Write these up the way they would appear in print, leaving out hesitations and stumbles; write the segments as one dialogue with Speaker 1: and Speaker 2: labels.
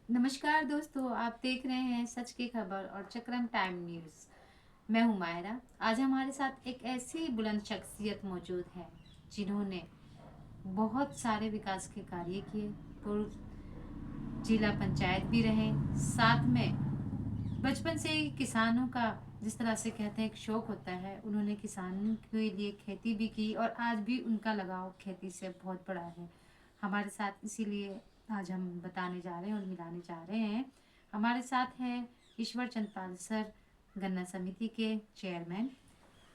Speaker 1: नमस्कार दोस्तों, आप देख रहे हैं सच की खबर और चक्रम टाइम न्यूज़। मैं हूं मायरा। आज हमारे साथ एक ऐसी बुलंद शख्सियत मौजूद है जिन्होंने बहुत सारे विकास के कार्य किए। पूर्व जिला पंचायत भी रहे, साथ में बचपन से ही किसानों का जिस तरह से कहते हैं एक शौक होता है, उन्होंने किसानों के लिए खेती भी की और आज भी उनका लगाव खेती से बहुत बड़ा है हमारे साथ। इसीलिए आज हम बताने जा रहे हैं और मिलाने जा रहे हैं। हमारे साथ है ईश्वर चंद सर, गन्ना समिति के चेयरमैन।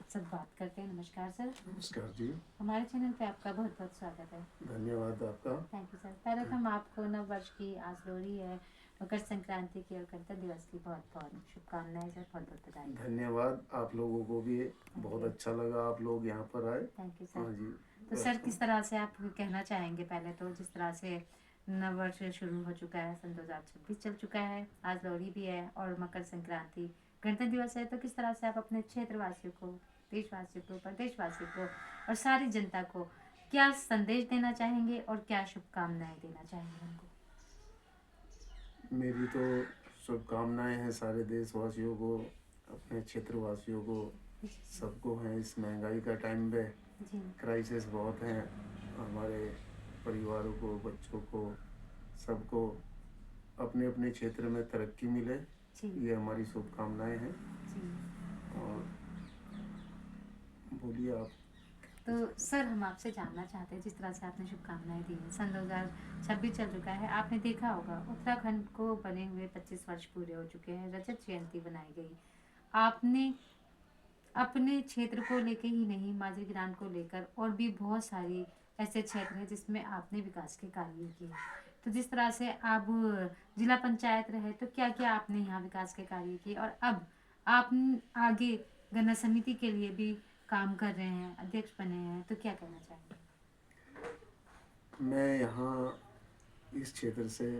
Speaker 1: सब बात करते हैं। नमस्कार सर।
Speaker 2: नमस्कार जी।
Speaker 1: हमारे चैनल पे आपका बहुत बहुत स्वागत है।
Speaker 2: धन्यवाद आपका।
Speaker 1: Thank you sir. पहले तो हम आपको नव वर्ष की आज लोहड़ी है, मकर संक्रांति की और गणतंत्र दिवस की बहुत बहुत शुभकामनाएं सर। बहुत बहुत बधाई।
Speaker 2: धन्यवाद आप लोगों को भी। बहुत
Speaker 1: you.
Speaker 2: अच्छा लगा आप लोग यहाँ पर आए।
Speaker 1: थैंक यू
Speaker 2: हाँ
Speaker 1: सर।
Speaker 2: जी।
Speaker 1: तो सर किस तरह से आप कहना चाहेंगे, पहले तो जिस तरह से नव वर्ष शुरू हो चुका है, सन 2026 चल चुका है, आज लोहड़ी भी है और मकर संक्रांति, गणतंत्र दिवस है, तो किस तरह से आप अपने क्षेत्रवासियों को, देशवासियों को, प्रदेशवासियों को और सारी जनता को क्या संदेश देना चाहेंगे और क्या शुभकामनाएं देना चाहेंगे उनको?
Speaker 2: मेरी तो शुभकामनाएं हैं सारे देशवासियों को, अपने क्षेत्रवासियों को, सबको हैं। इस महंगाई का टाइम पे
Speaker 1: जी
Speaker 2: क्राइसिस बहुत हैं। हमारे परिवारों को, बच्चों को, सबको अपने अपने क्षेत्र में तरक्की मिले,
Speaker 1: जी
Speaker 2: ये हमारी शुभकामनाएं हैं।
Speaker 1: जी।
Speaker 2: और बोलिए आप।
Speaker 1: तो सर हम आपसे जानना चाहते हैं, जिस तरह से आपने शुभकामनाएं दी हैं, सन 2026 चल चुका है, आपने देखा होगा उत्तराखंड को बने हुए 25 वर्ष पूरे हो चुके हैं, रजत जयंती बनाई गई। आपने अपने क्षेत्र को लेकर ही नहीं, माजरी ग्राम को लेकर और भी बहुत सारी ऐसे क्षेत्र हैं जिसमें आपने विकास के कार्य किए। तो जिस तरह से आप जिला पंचायत रहे, तो क्या क्या आपने यहाँ विकास के कार्य किए और अब आप आगे गन्ना समिति के लिए भी काम कर रहे हैं, अध्यक्ष बने हैं, तो क्या कहना चाहेंगे?
Speaker 2: मैं यहाँ इस क्षेत्र से,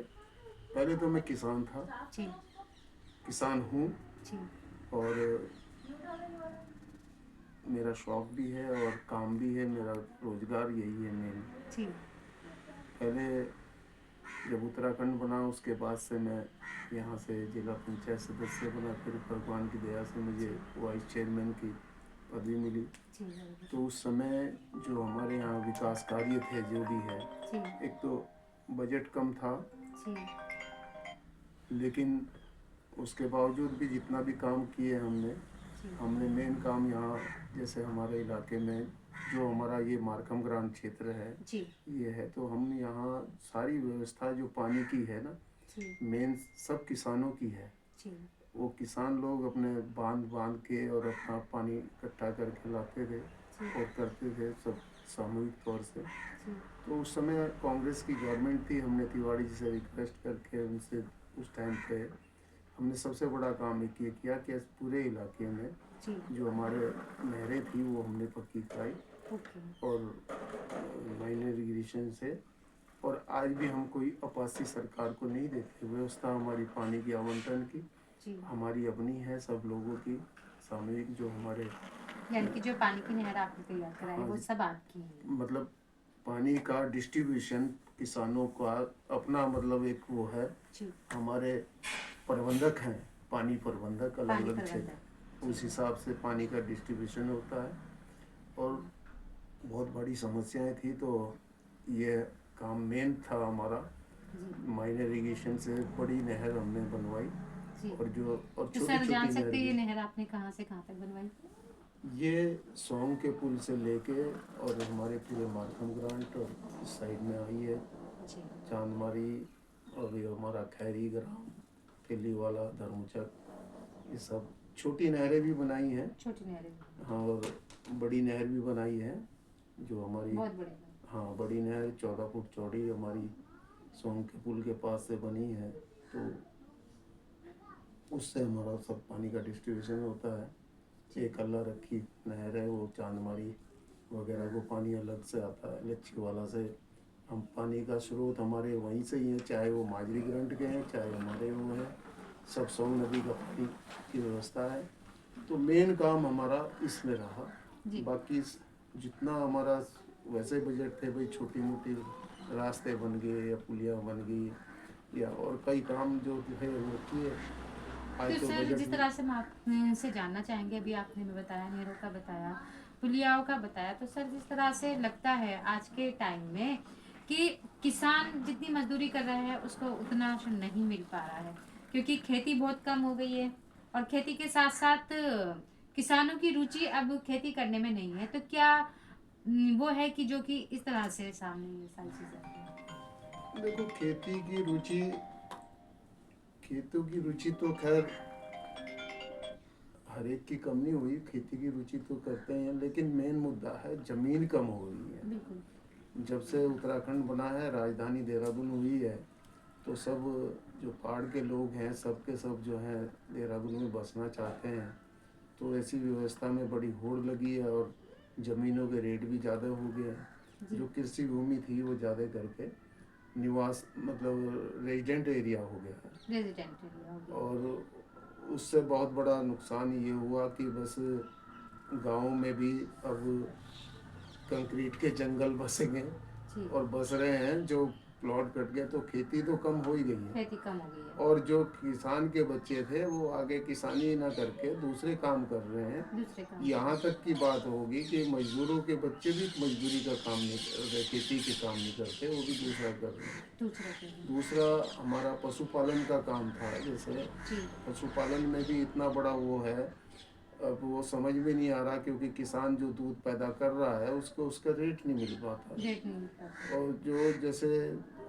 Speaker 2: पहले तो मैं किसान था,
Speaker 1: जी
Speaker 2: किसान हूँ।
Speaker 1: जी
Speaker 2: और मेरा शौक भी है और काम भी है, मेरा रोजगार यही है मेन।
Speaker 1: जी
Speaker 2: पहले जब उत्तराखंड बना उसके बाद से मैं यहाँ से जिला पंचायत सदस्य बना, फिर भगवान की दया से मुझे वाइस चेयरमैन की पदवी मिली।
Speaker 1: जी
Speaker 2: तो उस समय जो हमारे यहाँ विकास कार्य थे, जो भी है,
Speaker 1: जी
Speaker 2: एक तो बजट कम था,
Speaker 1: जी
Speaker 2: लेकिन उसके बावजूद भी जितना भी काम किए हमने,
Speaker 1: जी
Speaker 2: हमने मेन काम यहाँ, जैसे हमारे इलाके में जो हमारा ये मारकम ग्राम क्षेत्र है,
Speaker 1: जी
Speaker 2: ये है, तो हम यहाँ सारी व्यवस्था जो पानी की है ना,
Speaker 1: जी
Speaker 2: मेन सब किसानों की है।
Speaker 1: जी
Speaker 2: वो किसान लोग अपने बांध बांध के और अपना पानी इकट्ठा करके लाते थे
Speaker 1: जी
Speaker 2: और करते थे सब सामूहिक तौर से।
Speaker 1: जी
Speaker 2: तो उस समय कांग्रेस की गवर्नमेंट थी, हमने तिवाड़ी जी से रिक्वेस्ट करके उनसे उस टाइम पे हमने सबसे बड़ा काम ये किया कि पूरे इलाके में
Speaker 1: जी
Speaker 2: जो हमारे नहरें थी वो हमने पक्की कराई
Speaker 1: ओके
Speaker 2: और माइनर इरिगेशन से। और आज भी हम कोई अपासी सरकार को नहीं देते, व्यवस्था हमारी पानी की आवंटन की
Speaker 1: जी।
Speaker 2: हमारी अपनी है, सब लोगों की सामूहिक जो हमारे।
Speaker 1: यानी कि जो पानी की नहर आपने तैयार कराई
Speaker 2: हाँ
Speaker 1: वो
Speaker 2: जी,
Speaker 1: सब आपकी है?
Speaker 2: मतलब पानी का डिस्ट्रीब्यूशन किसानों का अपना, मतलब एक वो है,
Speaker 1: जी
Speaker 2: हमारे प्रबंधक हैं, पानी प्रबंधक अलग
Speaker 1: पानी
Speaker 2: अलग
Speaker 1: प्रबंधक।
Speaker 2: क्षेत्र,
Speaker 1: जी
Speaker 2: उस हिसाब से पानी का डिस्ट्रीब्यूशन होता है। और बहुत बड़ी समस्याएं थी, तो ये काम मेन था हमारा।
Speaker 1: जी
Speaker 2: माइनर इरिगेशन से बड़ी नहर हमने बनवाई,
Speaker 1: जी।
Speaker 2: और
Speaker 1: तो
Speaker 2: छोटी
Speaker 1: सर
Speaker 2: छोटी
Speaker 1: जान
Speaker 2: नहर
Speaker 1: सकते हैं ये
Speaker 2: भी।
Speaker 1: नहर आपने कहाँ से कहाँ तक बनवाई?
Speaker 2: ये सोंग के पुल से लेके और हमारे पूरे मारकम ग्रांट और इस साइड में आई है,
Speaker 1: जी
Speaker 2: चांदमारी, और ये हमारा खैरी ग्राम, तेलीवाला, धर्मचक, ये सब छोटी नहरें भी बनाई हैं।
Speaker 1: छोटी नहरें भी
Speaker 2: हाँ, और बड़ी नहर भी बनाई है जो हमारी।
Speaker 1: बहुत बड़े हैं।
Speaker 2: हाँ, बड़ी नहर 14 फुट चौड़ी हमारी सोंग के पुल के पास से बनी है, तो उससे हमारा सब पानी का डिस्ट्रीब्यूशन होता है। एक अल्लाह रखी नहर है, वो चांदमारी वगैरह को पानी अलग से आता है, लच्छी वाला से। हम पानी का स्रोत हमारे वहीं से ही है, चाहे वो माजरी ग्रंट के हैं, चाहे हमारे वो हैं, सब सोंग नदी का पानी की व्यवस्था है। तो मेन काम हमारा इसमें रहा।
Speaker 1: जी
Speaker 2: बाकी जितना हमारा वैसे बजट थे भाई, छोटी मोटी रास्ते बन गए या पुलिया बन गई या और कई काम जो है वो किए।
Speaker 1: तो
Speaker 2: आज तो
Speaker 1: सर
Speaker 2: बजट
Speaker 1: जिस
Speaker 2: में
Speaker 1: तरह से हम आपसे जानना चाहेंगे, अभी आपने हमें बताया नहरों का बताया, पुलियाओं का बताया, तो सर जिस तरह से लगता है आज के टाइम में कि किसान जितनी मजदूरी कर रहा है उसको उतना नहीं मिल पा रहा है, क्योंकि खेती बहुत कम हो गई है और खेती के साथ साथ किसानों की रुचि अब खेती करने में नहीं है। तो क्या वो है कि जो कि इस तरह से सामने ये सारी चीजें आती हैं?
Speaker 2: देखो, खेतों की रुचि तो खैर हर एक की कम नहीं हुई, खेती की रुचि तो करते हैं, लेकिन मेन मुद्दा है जमीन कम हो गई है।
Speaker 1: बिल्कुल।
Speaker 2: जब से उत्तराखंड बना है, राजधानी देहरादून हुई है, तो सब जो पहाड़ के लोग हैं सब के सब जो हैं देहरादून में बसना चाहते हैं। तो ऐसी व्यवस्था में बड़ी होड़ लगी है और ज़मीनों के रेट भी ज़्यादा हो गए हैं।
Speaker 1: जी।
Speaker 2: जो कृषि भूमि थी वो ज़्यादा करके निवास मतलब रेजिडेंट एरिया हो गया है।
Speaker 1: रेजिडेंट एरिया हो गया।
Speaker 2: और उससे बहुत बड़ा नुकसान ये हुआ कि बस गाँव में भी अब कंक्रीट के जंगल बसेंगे
Speaker 1: जी।
Speaker 2: और बस रहे हैं। जो प्लॉट कट गया तो खेती तो कम हो ही गई है।
Speaker 1: खेती कम हो गई है।
Speaker 2: और जो किसान के बच्चे थे वो आगे किसानी ना करके दूसरे काम कर रहे हैं।
Speaker 1: दूसरे काम
Speaker 2: यहाँ तक की बात होगी कि मजदूरों के बच्चे भी मजदूरी का काम नहीं कर रहे, खेती के काम नहीं करते, वो भी दूसरा कर रहे हैं।
Speaker 1: दूसरे के लिए।
Speaker 2: दूसरा हमारा पशुपालन का काम था। जैसे
Speaker 1: जी।
Speaker 2: पशुपालन में भी इतना बड़ा वो है, अब वो समझ में नहीं आ रहा, क्योंकि किसान जो दूध पैदा कर रहा है उसको उसका रेट नहीं मिल पाता।
Speaker 1: रेट नहीं मिलता।
Speaker 2: और जो जैसे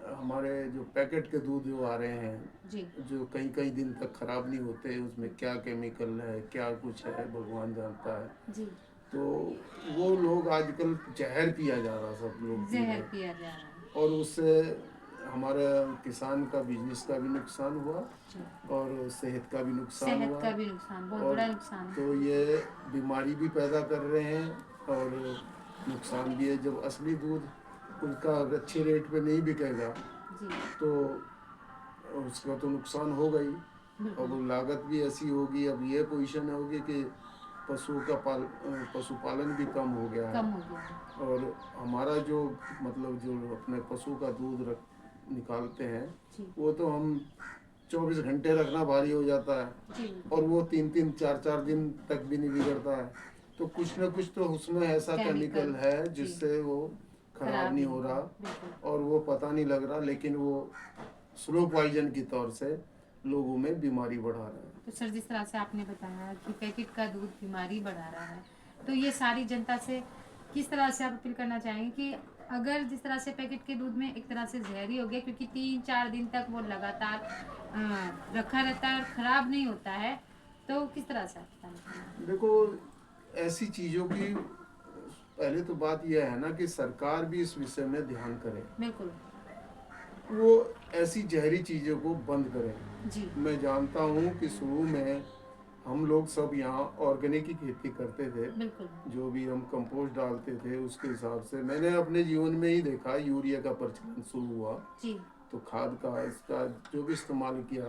Speaker 2: हमारे जो पैकेट के दूध जो आ रहे हैं,
Speaker 1: जी।
Speaker 2: जो कई कई दिन तक खराब नहीं होते, उसमें क्या केमिकल है क्या कुछ है भगवान जानता है।
Speaker 1: जी।
Speaker 2: तो वो लोग आजकल जहर पिया जा रहा, सब लोग पी रहे
Speaker 1: जहर
Speaker 2: हैं।
Speaker 1: पिया जा रहा है।
Speaker 2: और उससे हमारे किसान का बिजनेस का भी नुकसान हुआ
Speaker 1: जी।
Speaker 2: और सेहत का भी नुकसान
Speaker 1: सेहत
Speaker 2: हुआ।
Speaker 1: का भी नुकसान, बहुत
Speaker 2: और
Speaker 1: बड़ा नुकसान है।
Speaker 2: तो ये बीमारी भी पैदा कर रहे हैं और नुकसान भी है। जब असली दूध उनका अच्छे रेट पे नहीं बिकेगा
Speaker 1: जी।
Speaker 2: तो उसका तो नुकसान होगा ही। अब
Speaker 1: बिल्कुल।
Speaker 2: लागत भी ऐसी होगी, अब ये पोजीशन होगी कि पशुपालन भी कम हो गया है।
Speaker 1: कम हो गया है।
Speaker 2: और हमारा जो मतलब जो अपने पशु का दूध निकालते हैं,
Speaker 1: जी।
Speaker 2: वो तो हम 24 घंटे रखना भारी हो जाता है।
Speaker 1: जी।
Speaker 2: और वो 3-3 4-4 दिन तक भी नहीं बिगड़ता है। तो कुछ ना कुछ तो उसमें ऐसा केमिकल है
Speaker 1: जी।
Speaker 2: जिससे वो खराब
Speaker 1: खराब
Speaker 2: नहीं
Speaker 1: नहीं
Speaker 2: हो रहा।
Speaker 1: बिल्कुल।
Speaker 2: और वो पता नहीं लग रहा, लेकिन वो स्लो पॉइजन की तौर से लोगों में बीमारी बढ़ा रहा है।
Speaker 1: तो सर जिस तरह से आपने बताया कि पैकेट का दूध बीमारी बढ़ा रहा है, तो ये सारी जनता से किस तरह से आप अपील करना चाहेंगे कि अगर जिस तरह से पैकेट के दूध में एक तरह से जहरी हो गया, क्योंकि 3-4 दिन तक वो लगातार रखा रहता है और ख़राब नहीं होता है, तो किस तरह से आप बताना चाहेंगे?
Speaker 2: देखो, ऐसी चीज़ों की पहले तो बात यह है ना कि सरकार भी इस विषय में ध्यान करे,
Speaker 1: बिल्कुल।
Speaker 2: वो ऐसी जहरी चीज़ों को बंद करें।
Speaker 1: जी।
Speaker 2: मैं जानता हूँ कि शुरू में हम लोग सब यहाँ ऑर्गेनिक की खेती करते थे।
Speaker 1: बिल्कुल।
Speaker 2: जो भी हम कंपोस्ट डालते थे उसके हिसाब से मैंने अपने जीवन में ही देखा, यूरिया का प्रचलन शुरू हुआ
Speaker 1: जी।
Speaker 2: तो खाद का इसका जो भी इस्तेमाल किया।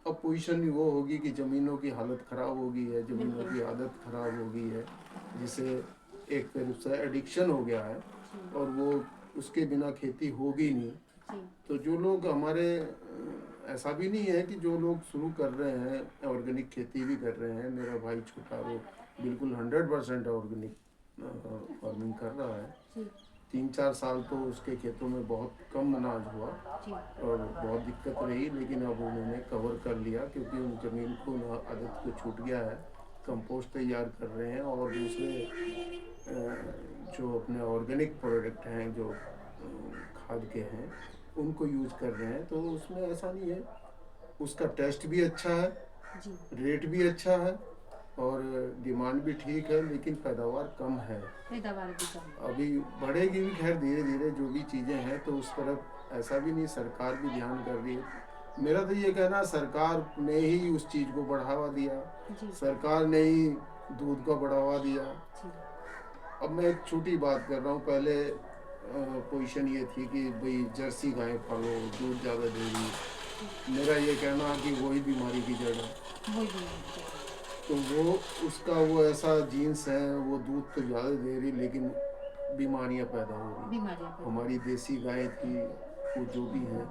Speaker 2: अब पोजीशन वो होगी कि ज़मीनों की हालत ख़राब हो गई है, ज़मीनों
Speaker 1: बिल्कुल।
Speaker 2: की आदत ख़राब हो गई है, जिसे एक तरह से एडिक्शन हो गया है
Speaker 1: जी।
Speaker 2: और वो उसके बिना खेती होगी नहीं।
Speaker 1: जी।
Speaker 2: तो जो लोग हमारे ऐसा भी नहीं है कि जो लोग शुरू कर रहे हैं ऑर्गेनिक खेती भी कर रहे हैं। मेरा भाई छोटा वो बिल्कुल 100% ऑर्गेनिक फार्मिंग कर रहा है।
Speaker 1: जी।
Speaker 2: 3-4 साल तो उसके खेतों में बहुत कम अनाज हुआ
Speaker 1: जी।
Speaker 2: और बहुत दिक्कत रही, लेकिन अब उन्होंने कवर कर लिया क्योंकि उन ज़मीन को आदत को छूट गया है। कंपोस्ट तैयार कर रहे हैं और दूसरे जो अपने ऑर्गेनिक प्रोडक्ट हैं जो खाद के हैं उनको यूज कर रहे हैं। तो उसमें ऐसा नहीं है, उसका टेस्ट भी अच्छा है,
Speaker 1: जी।
Speaker 2: रेट भी अच्छा है और डिमांड भी ठीक है, लेकिन पैदावार कम है।
Speaker 1: पैदावार भी कम है।
Speaker 2: अभी बढ़ेगी भी खैर धीरे धीरे जो भी चीज़ें हैं, तो उस तरफ ऐसा भी नहीं, सरकार भी ध्यान कर रही है। मेरा तो ये कहना, सरकार ने ही उस चीज़ को बढ़ावा दिया,
Speaker 1: जी।
Speaker 2: सरकार ने ही दूध को बढ़ावा दिया।
Speaker 1: जी।
Speaker 2: अब मैं एक छोटी बात कर रहा हूँ, पहले पोजीशन ये थी कि भाई जर्सी गाय पालो, दूध ज़्यादा देगी। मेरा ये कहना कि वही बीमारी की जड़ है।
Speaker 1: वही भी।
Speaker 2: तो वो उसका वो ऐसा जीन्स है, वो दूध तो ज़्यादा दे रही लेकिन बीमारियां पैदा हो रही।
Speaker 1: बीमारियां पैदा।
Speaker 2: हमारी देसी गाय थी वो जो भी है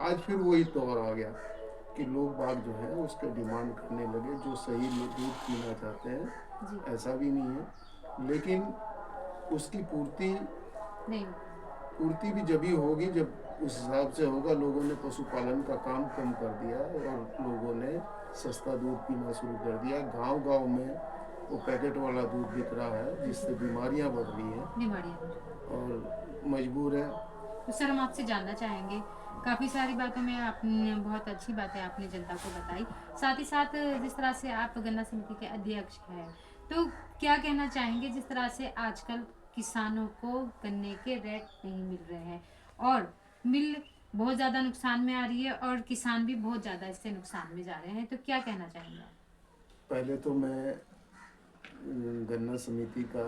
Speaker 2: आज फिर वही दौर आ गया कि लोग बाग जो है उसका डिमांड करने लगे, जो सही दूध पीना चाहते
Speaker 1: जी।
Speaker 2: हैं, ऐसा भी नहीं है, लेकिन उसकी पूर्ति
Speaker 1: नहीं।
Speaker 2: पूर्ति भी जब ही होगी जब उस हिसाब से होगा। लोगों ने पशुपालन का काम कम कर दिया और लोगों ने सस्ता दूध पीना शुरू कर दिया। गांव-गांव में वो पैकेट वाला दूध बिक रहा है, जिससे बीमारियां बढ़ रही हैं
Speaker 1: बीमारियाँ।
Speaker 2: और मजबूर है।
Speaker 1: तो सर हम आपसे जानना चाहेंगे, काफ़ी सारी बातों में आपने बहुत अच्छी बातें आपने जनता को बताई, साथ ही साथ जिस तरह से आप गन्ना समिति के अध्यक्ष हैं, तो क्या कहना चाहेंगे जिस तरह से आजकल किसानों को गन्ने के रेट नहीं मिल रहे हैं और मिल बहुत ज़्यादा नुकसान में आ रही है और किसान भी बहुत ज़्यादा इससे नुकसान में जा रहे हैं, तो क्या कहना चाहेंगे आप?
Speaker 2: पहले तो मैं गन्ना समिति का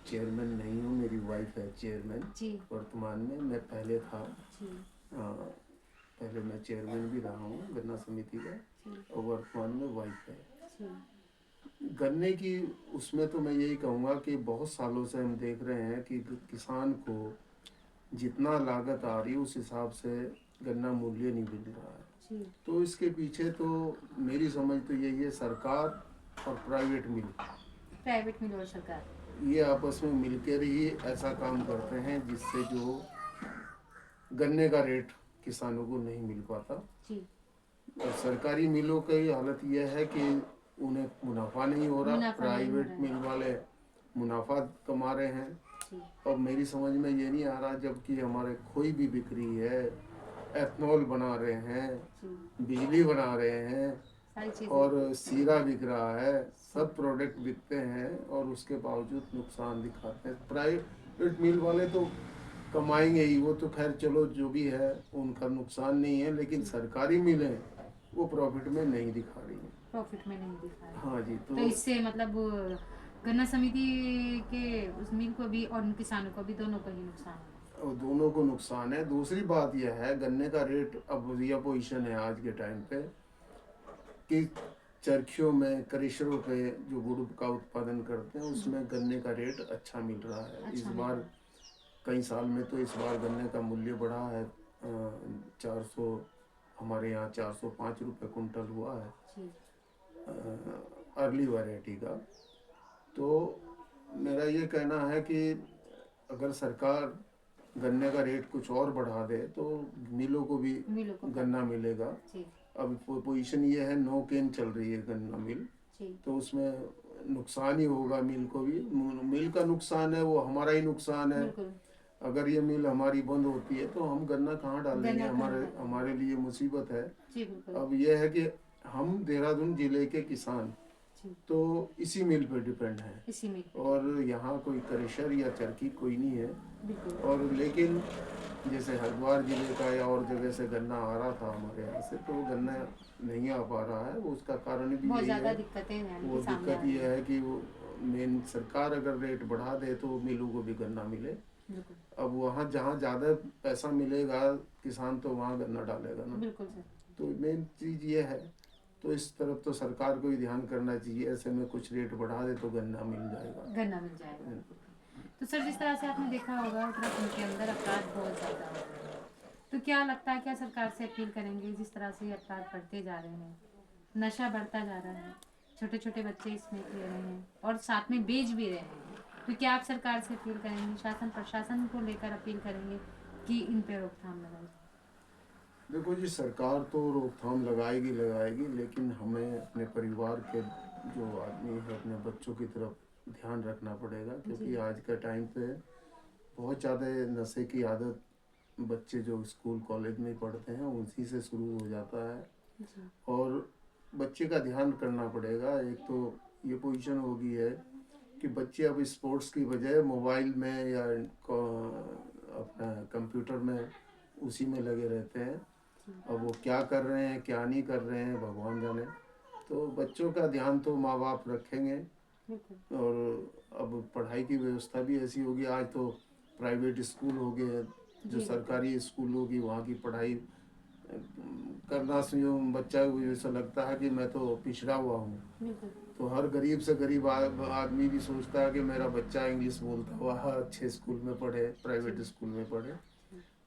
Speaker 2: चेयरमैन नहीं हूँ, मेरी वाइफ है चेयरमैन
Speaker 1: जी।
Speaker 2: वर्तमान में। मैं पहले था,
Speaker 1: जी।
Speaker 2: पहले मैं चेयरमैन भी रहा हूँ गन्ना समिति का
Speaker 1: जी।
Speaker 2: और वर्तमान में वाइफ है।
Speaker 1: जी।
Speaker 2: गन्ने की उसमें तो मैं यही कहूँगा कि बहुत सालों से हम देख रहे हैं कि किसान को जितना लागत आ रही है उस हिसाब से गन्ना मूल्य नहीं मिल रहा है।
Speaker 1: जी।
Speaker 2: तो इसके पीछे तो मेरी समझ तो यही है, सरकार और प्राइवेट
Speaker 1: मिल और सरकार।
Speaker 2: ये आपस में मिलकर ही ऐसा काम करते हैं जिससे जो गन्ने का रेट किसानों को नहीं मिल पाता।
Speaker 1: जी।
Speaker 2: और सरकारी मिलों की हालत यह है कि उन्हें मुनाफा नहीं हो रहा,
Speaker 1: मुनाफा नहीं हो
Speaker 2: प्राइवेट
Speaker 1: रहा
Speaker 2: मिल
Speaker 1: है।
Speaker 2: वाले मुनाफा कमा रहे हैं।
Speaker 1: जी।
Speaker 2: और मेरी समझ में ये नहीं आ रहा, जबकि हमारे खोई भी बिक रही है, एथनॉल बना रहे हैं,
Speaker 1: जी।
Speaker 2: बिजली बना रहे हैं
Speaker 1: सारी चीज़ें।
Speaker 2: और सीरा बिक रहा है, सब प्रोडक्ट बिकते हैं और उसके बावजूद नुकसान दिखाते हैं। प्राइवेट मिल वाले तो कमाएंगे ही, वो तो खैर चलो जो भी है उनका नुकसान नहीं है, लेकिन सरकारी मिलें वो प्रॉफिट में नहीं दिखा रही हैं।
Speaker 1: प्रॉफिट में नहीं दिखा रही।
Speaker 2: हाँ जी।
Speaker 1: तो इससे मतलब गन्ना समिति के उस मिल को भी और उन किसानों को भी, दोनों को ही नुकसान है।
Speaker 2: और दोनों को नुकसान है। दूसरी बात यह है, गन्ने का रेट अब यह पोजीशन है आज के टाइम पे कि चरखियों में, क्रेशरों पे जो गुड़ का उत्पादन करते हैं उसमें गन्ने का रेट अच्छा मिल रहा है।
Speaker 1: अच्छा
Speaker 2: इस
Speaker 1: मिल
Speaker 2: बार
Speaker 1: रहा है।
Speaker 2: कई साल में तो इस बार गन्ने का मूल्य बढ़ा है। 400, हमारे यहाँ 405 रुपये कुंटल हुआ है
Speaker 1: जी।
Speaker 2: अर्ली वैरायटी का। तो मेरा ये कहना है कि अगर सरकार गन्ने का रेट कुछ और बढ़ा दे तो मिलों को भी
Speaker 1: मिलों को
Speaker 2: गन्ना मिलेगा।
Speaker 1: जी।
Speaker 2: अब पोजीशन ये है, नो केन चल रही है गन्ना मिल,
Speaker 1: जी।
Speaker 2: तो उसमें नुकसान ही होगा मिल को भी। मिल का नुकसान है, वो हमारा ही नुकसान है।
Speaker 1: बिल्कुल।
Speaker 2: अगर ये मिल हमारी बंद होती है तो हम गन्ना कहाँ डालेंगे,
Speaker 1: गन्ना कहाँ
Speaker 2: हमारे
Speaker 1: डालेंगे?
Speaker 2: हमारे लिए मुसीबत है।
Speaker 1: जी बिल्कुल।
Speaker 2: अब यह है कि हम देहरादून जिले के किसान
Speaker 1: जी।
Speaker 2: तो इसी मिल पर डिपेंड है
Speaker 1: इसी में।
Speaker 2: और यहाँ कोई क्रेशर या चरखी कोई नहीं है।
Speaker 1: बिल्कुल।
Speaker 2: और लेकिन जैसे हरिद्वार जिले का या और जगह से गन्ना आ रहा था हमारे यहाँ से, तो वो गन्ना नहीं आ पा रहा है। वो उसका कारण भी
Speaker 1: बहुत
Speaker 2: यही
Speaker 1: ज़्यादा
Speaker 2: है।
Speaker 1: दिक्कतें हैं
Speaker 2: वो
Speaker 1: कि सामने
Speaker 2: दिक्कत
Speaker 1: आ रही
Speaker 2: ये है कि वो मेन सरकार अगर रेट बढ़ा दे तो मिलों को भी गन्ना मिले।
Speaker 1: बिल्कुल।
Speaker 2: अब वहाँ जहाँ ज़्यादा पैसा मिलेगा किसान तो वहाँ गन्ना डालेगा ना।
Speaker 1: बिल्कुल सर।
Speaker 2: तो मेन चीज़ ये है, तो इस तरफ तो सरकार को ही ध्यान करना चाहिए। ऐसे में कुछ रेट बढ़ा दे तो गन्ना मिल जाएगा।
Speaker 1: गन्ना मिल जाएगा। तो सर जिस तरह से आपने देखा होगा उत्तराखंड के अंदर अपराध बहुत ज़्यादा हो रहे हैं, तो क्या लगता है, क्या सरकार से अपील करेंगे जिस तरह से अपराध बढ़ते जा रहे हैं, नशा बढ़ता जा रहा है, छोटे छोटे बच्चे इसमें ले रहे हैं और साथ में बेच भी रहे हैं, तो क्या आप सरकार से अपील करेंगे, शासन प्रशासन को लेकर अपील करेंगे कि इन पे रोकथाम लगाई जाए?
Speaker 2: देखो जी, सरकार तो रोकथाम लगाएगी लगाएगी, लेकिन हमें अपने परिवार के जो आदमी है अपने बच्चों की तरफ ध्यान रखना पड़ेगा, क्योंकि
Speaker 1: जी।
Speaker 2: आज के टाइम पे बहुत ज़्यादा नशे की आदत बच्चे जो स्कूल कॉलेज में पढ़ते हैं उसी से शुरू हो जाता है।
Speaker 1: जी।
Speaker 2: और बच्चे का ध्यान करना पड़ेगा। एक तो ये पोजीशन हो गई है कि बच्चे अब स्पोर्ट्स की बजाय मोबाइल में या अपना कंप्यूटर में उसी में लगे रहते हैं। अब वो क्या कर रहे हैं क्या नहीं कर रहे हैं भगवान जाने। तो बच्चों का ध्यान तो माँ बाप रखेंगे।
Speaker 1: बिल्कुल।
Speaker 2: और अब पढ़ाई की व्यवस्था भी ऐसी होगी, आज तो प्राइवेट स्कूल हो गए हैं, जो
Speaker 1: जी।
Speaker 2: सरकारी स्कूल होगी वहाँ की पढ़ाई करना से जो बच्चा को ऐसा लगता है कि मैं तो पिछड़ा हुआ हूँ।
Speaker 1: बिल्कुल।
Speaker 2: तो हर गरीब से गरीब आदमी भी सोचता है कि मेरा बच्चा इंग्लिश बोलता हुआ अच्छे स्कूल में पढ़े, प्राइवेट स्कूल में पढ़े।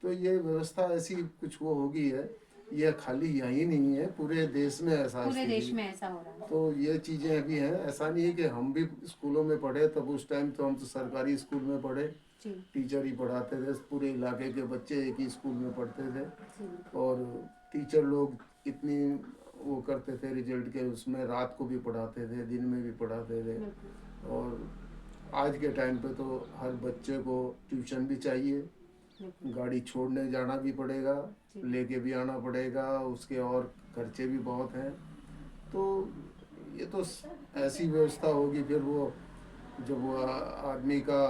Speaker 2: तो ये व्यवस्था ऐसी कुछ वो होगी है, ये खाली यहीं नहीं है, पूरे देश में ऐसा
Speaker 1: पूरे देश
Speaker 2: स्थिति।
Speaker 1: में ऐसा हो रहा है।
Speaker 2: तो ये चीज़ें अभी हैं, ऐसा नहीं है कि हम भी स्कूलों में पढ़े तब उस टाइम तो हम तो सरकारी स्कूल में पढ़े,
Speaker 1: जी
Speaker 2: टीचर ही पढ़ाते थे, पूरे इलाके के बच्चे एक ही स्कूल में पढ़ते थे
Speaker 1: जी
Speaker 2: और टीचर लोग इतनी वो करते थे रिजल्ट के, उसमें रात को भी पढ़ाते थे, दिन में भी पढ़ाते थे।
Speaker 1: बिल्कुल
Speaker 2: और आज के टाइम पे तो हर बच्चे को ट्यूशन भी चाहिए,
Speaker 1: बिल्कुल
Speaker 2: गाड़ी छोड़ने जाना भी पड़ेगा,
Speaker 1: जी
Speaker 2: लेके भी आना पड़ेगा, उसके और खर्चे भी बहुत हैं। तो ये तो ऐसी व्यवस्था होगी, फिर वो जब वो आदमी का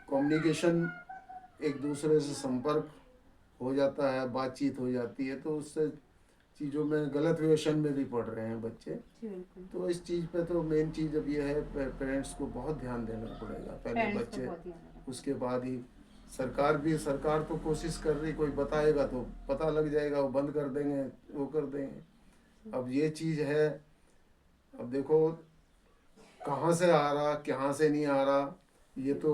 Speaker 2: कम्युनिकेशन, एक दूसरे से संपर्क हो जाता है, बातचीत हो जाती है, तो उससे चीज़ों में गलत व्यसन में भी पड़ रहे हैं बच्चे।
Speaker 1: जी बिल्कुल।
Speaker 2: तो इस चीज़ पे तो मेन चीज़ अब ये है, पेरेंट्स को बहुत ध्यान देना पड़ेगा, पहले
Speaker 1: पेरेंट्स को
Speaker 2: बच्चे,
Speaker 1: बहुत ध्यान देना
Speaker 2: उसके बाद ही सरकार भी। सरकार तो कोशिश कर रही, कोई बताएगा तो पता लग जाएगा, वो बंद कर देंगे, वो कर देंगे। अब ये चीज़ है, अब देखो कहाँ से आ रहा, कहाँ से नहीं आ रहा, ये तो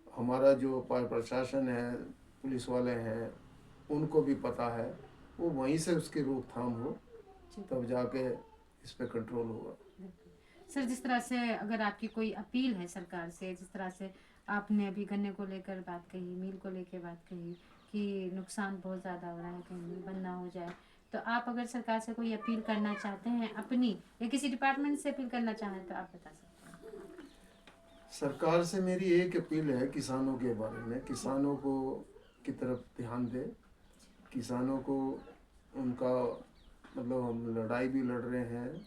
Speaker 2: हमारा जो प्रशासन है, पुलिस वाले हैं, उनको भी पता है। वो वहीं से उसकी रोकथाम हो,
Speaker 1: जी
Speaker 2: तब जाके इस पे कंट्रोल होगा।
Speaker 1: बिल्कुल। सर जिस तरह से अगर आपकी कोई अपील है सरकार से, जिस तरह से आपने अभी गन्ने को लेकर बात कही, मील को लेकर बात कही कि नुकसान बहुत ज़्यादा हो रहा है, कहीं मील बंद ना हो जाए, तो आप अगर सरकार से कोई अपील करना चाहते हैं अपनी, या किसी डिपार्टमेंट से अपील करना चाहें तो आप बता सकते हैं।
Speaker 2: सरकार से मेरी एक अपील है किसानों के बारे में, किसानों को की तरफ ध्यान दे। किसानों को उनका मतलब, हम लड़ाई भी लड़ रहे हैं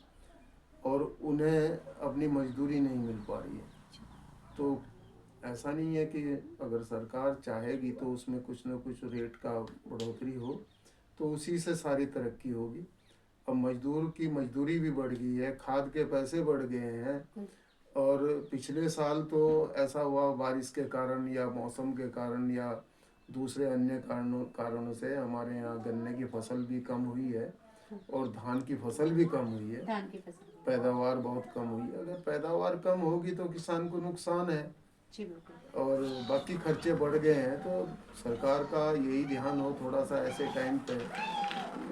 Speaker 2: और उन्हें अपनी मजदूरी नहीं मिल पा रही है। तो ऐसा नहीं है कि अगर सरकार चाहेगी तो उसमें कुछ ना कुछ रेट का बढ़ोतरी हो, तो उसी से सारी तरक्की होगी। अब मजदूर की मजदूरी भी बढ़ गई है, खाद के पैसे बढ़ गए हैं। और पिछले साल तो ऐसा हुआ, बारिश के कारण या मौसम के कारण या दूसरे अन्य कारणों से हमारे यहाँ गन्ने की फसल भी कम हुई है और धान की फसल भी कम हुई है,
Speaker 1: धान की फसल।
Speaker 2: पैदावार बहुत कम हुई है। अगर पैदावार कम होगी तो किसान को नुकसान है
Speaker 1: जी बिल्कुल।
Speaker 2: और बाकी खर्चे बढ़ गए हैं। तो सरकार का यही ध्यान हो थोड़ा सा ऐसे टाइम पे,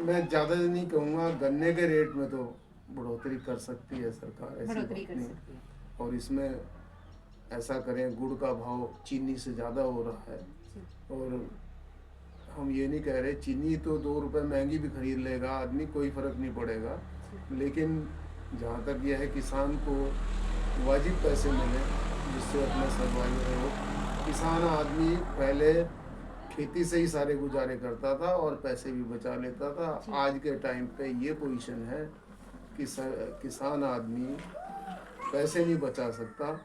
Speaker 2: मैं ज़्यादा नहीं कहूँगा, गन्ने के रेट में तो बढ़ोतरी कर सकती है सरकार, ऐसी
Speaker 1: बढ़ोतरी
Speaker 2: बात
Speaker 1: कर
Speaker 2: नहीं।
Speaker 1: सकती है।
Speaker 2: और इसमें ऐसा करें, गुड़ का भाव चीनी से ज़्यादा हो रहा है
Speaker 1: जी
Speaker 2: और हम ये नहीं कह रहे, चीनी तो 2 रुपए महंगी भी खरीद लेगा आदमी, कोई फ़र्क नहीं पड़ेगा। लेकिन जहाँ तक यह है, किसान को वाजिब पैसे मिले जिससे अपना सर्वाइवल हो। किसान आदमी पहले खेती से ही सारे गुजारे करता था और पैसे भी बचा लेता था। आज के टाइम पे ये पोजीशन है कि किसान आदमी पैसे नहीं बचा सकता,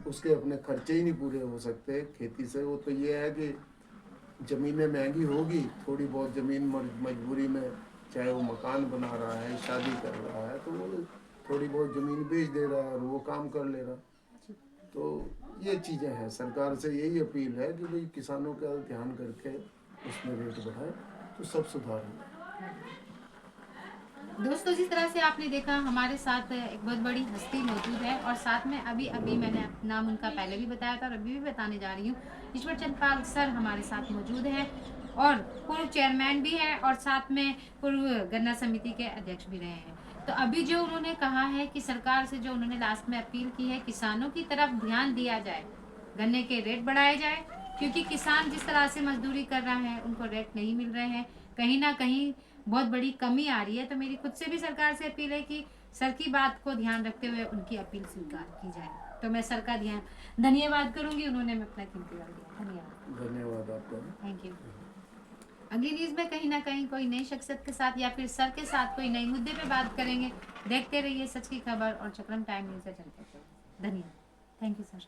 Speaker 2: उसके अपने खर्चे ही नहीं पूरे हो सकते खेती से। वो तो ये है कि ज़मीनें महंगी होगी, थोड़ी बहुत ज़मीन मजबूरी में, चाहे वो मकान बना रहा है, शादी कर रहा है, तो वो थोड़ी बहुत ज़मीन बेच दे रहा है और वो काम कर ले रहा। तो ये चीज़ें हैं, सरकार से यही अपील है कि भाई किसानों का ध्यान करके उसमें रेट बढ़ाए तो सब सुधार होगा।
Speaker 1: दोस्तों जिस तरह से आपने देखा, हमारे साथ एक बहुत बड़ी हस्ती मौजूद है और साथ में अभी अभी मैंने नाम उनका पहले भी बताया था और अभी भी बताने जा रही हूँ, ईश्वर चंद पाल सर हमारे साथ मौजूद हैं और पूर्व चेयरमैन भी हैं और साथ में पूर्व गन्ना समिति के अध्यक्ष भी रहे हैं। तो अभी जो उन्होंने कहा है कि सरकार से जो उन्होंने लास्ट में अपील की है, किसानों की तरफ ध्यान दिया जाए, गन्ने के रेट बढ़ाए जाए, क्योंकि किसान जिस तरह से मजदूरी कर रहा है उनको रेट नहीं मिल रहे हैं, कहीं ना कहीं बहुत बड़ी कमी आ रही है। तो मेरी खुद से भी सरकार से अपील है कि सर की बात को ध्यान रखते हुए उनकी अपील स्वीकार की जाए। तो मैं सर का धन्यवाद करूंगी, उन्होंने मैं अपना कीमती वक्त दिया। धन्यवाद।
Speaker 2: धन्यवाद आपका।
Speaker 1: Thank you. अगली न्यूज में कहीं ना कहीं कोई नई शख्सियत के साथ या फिर सर के साथ कोई नई मुद्दे पे बात करेंगे। देखते रहिए सच की खबर और चक्रम टाइम न्यूज से। धन्यवाद। Thank you sir.